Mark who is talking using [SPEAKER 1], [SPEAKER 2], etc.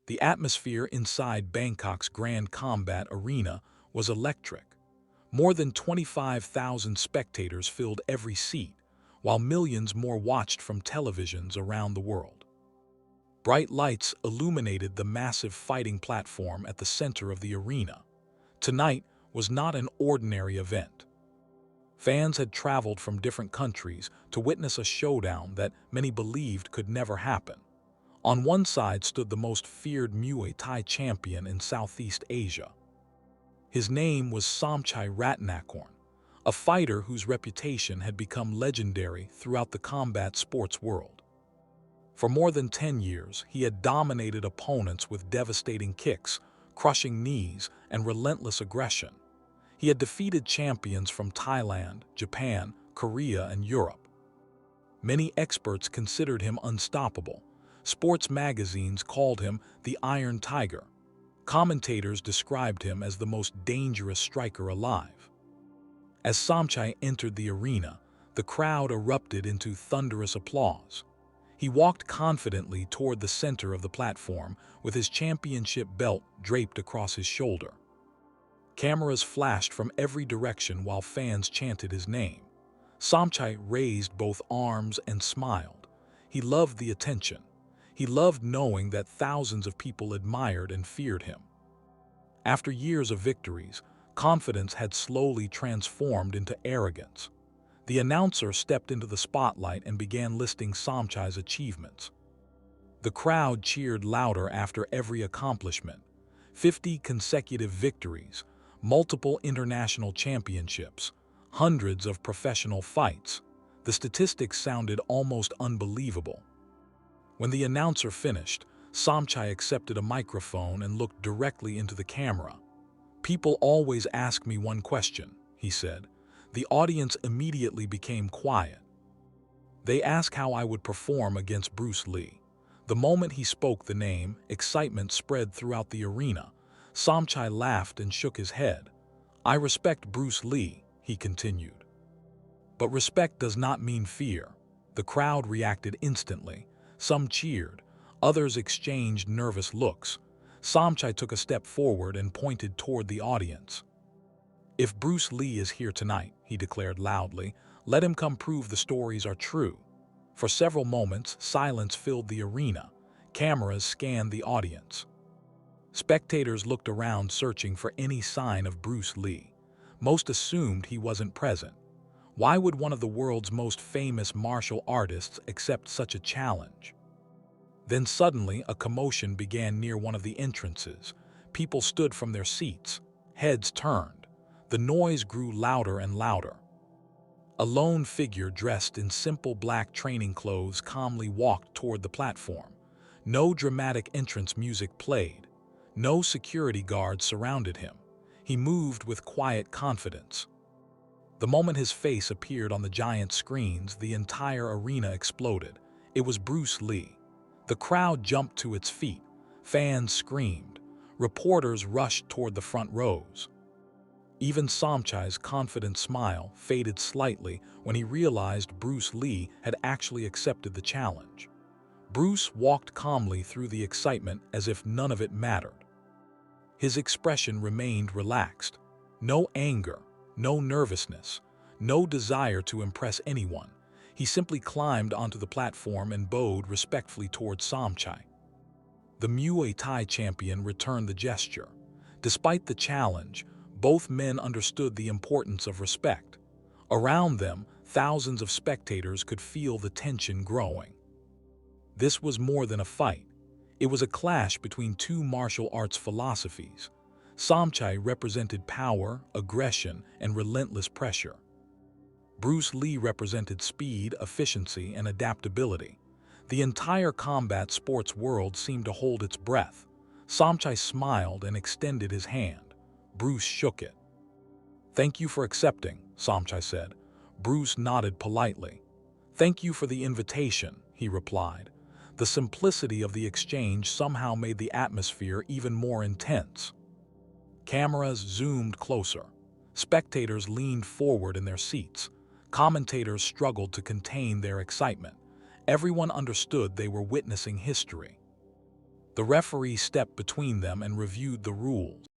[SPEAKER 1] The atmosphere inside Bangkok's Grand Combat Arena was electric. More than 25,000 spectators filled every seat, while millions more watched from televisions around the world. Bright lights illuminated the massive fighting platform at the center of the arena. Tonight was not an ordinary event. Fans had traveled from different countries to witness a showdown that many believed could never happen. On one side stood the most feared Muay Thai champion in Southeast Asia. His name was Somchai Ratnakorn, a fighter whose reputation had become legendary throughout the combat sports world. For more than 10 years, he had dominated opponents with devastating kicks, crushing knees, and relentless aggression. He had defeated champions from Thailand, Japan, Korea, and Europe. Many experts considered him unstoppable. Sports magazines called him the Iron Tiger. Commentators described him as the most dangerous striker alive. As Somchai entered the arena, the crowd erupted into thunderous applause. He walked confidently toward the center of the platform with his championship belt draped across his shoulder. Cameras flashed from every direction while fans chanted his name. Somchai raised both arms and smiled. He loved the attention. He loved knowing that thousands of people admired and feared him. After years of victories, confidence had slowly transformed into arrogance. The announcer stepped into the spotlight and began listing Somchai's achievements. The crowd cheered louder after every accomplishment: 50 consecutive victories, multiple international championships, hundreds of professional fights. The statistics sounded almost unbelievable. When the announcer finished, Somchai accepted a microphone and looked directly into the camera. "People always ask me one question," he said. The audience immediately became quiet. They asked how I would perform against Bruce Lee. The moment he spoke the name, excitement spread throughout the arena. Somchai laughed and shook his head. "I respect Bruce Lee," he continued. But respect does not mean fear. The crowd reacted instantly. Some cheered, others exchanged nervous looks. Somchai took a step forward and pointed toward the audience. "If Bruce Lee is here tonight," he declared loudly, "let him come prove the stories are true." For several moments, silence filled the arena. Cameras scanned the audience. Spectators looked around searching for any sign of Bruce Lee. Most assumed he wasn't present. Why would one of the world's most famous martial artists accept such a challenge? Then suddenly, a commotion began near one of the entrances. People stood from their seats. Heads turned. The noise grew louder and louder. A lone figure dressed in simple black training clothes calmly walked toward the platform. No dramatic entrance music played. No security guards surrounded him. He moved with quiet confidence. The moment his face appeared on the giant screens, the entire arena exploded. It was Bruce Lee. The crowd jumped to its feet. Fans screamed. Reporters rushed toward the front rows. Even Somchai's confident smile faded slightly when he realized Bruce Lee had actually accepted the challenge. Bruce walked calmly through the excitement as if none of it mattered. His expression remained relaxed. No anger, no nervousness, no desire to impress anyone. He simply climbed onto the platform and bowed respectfully towards Somchai. The Muay Thai champion returned the gesture. Despite the challenge, both men understood the importance of respect. Around them, thousands of spectators could feel the tension growing. This was more than a fight. It was a clash between two martial arts philosophies. Somchai represented power, aggression, and relentless pressure. Bruce Lee represented speed, efficiency, and adaptability. The entire combat sports world seemed to hold its breath. Somchai smiled and extended his hand. Bruce shook it. "Thank you for accepting," Somchai said. Bruce nodded politely. "Thank you for the invitation," he replied. The simplicity of the exchange somehow made the atmosphere even more intense. Cameras zoomed closer. Spectators leaned forward in their seats. Commentators struggled to contain their excitement. Everyone understood they were witnessing history. The referee stepped between them and reviewed the rules.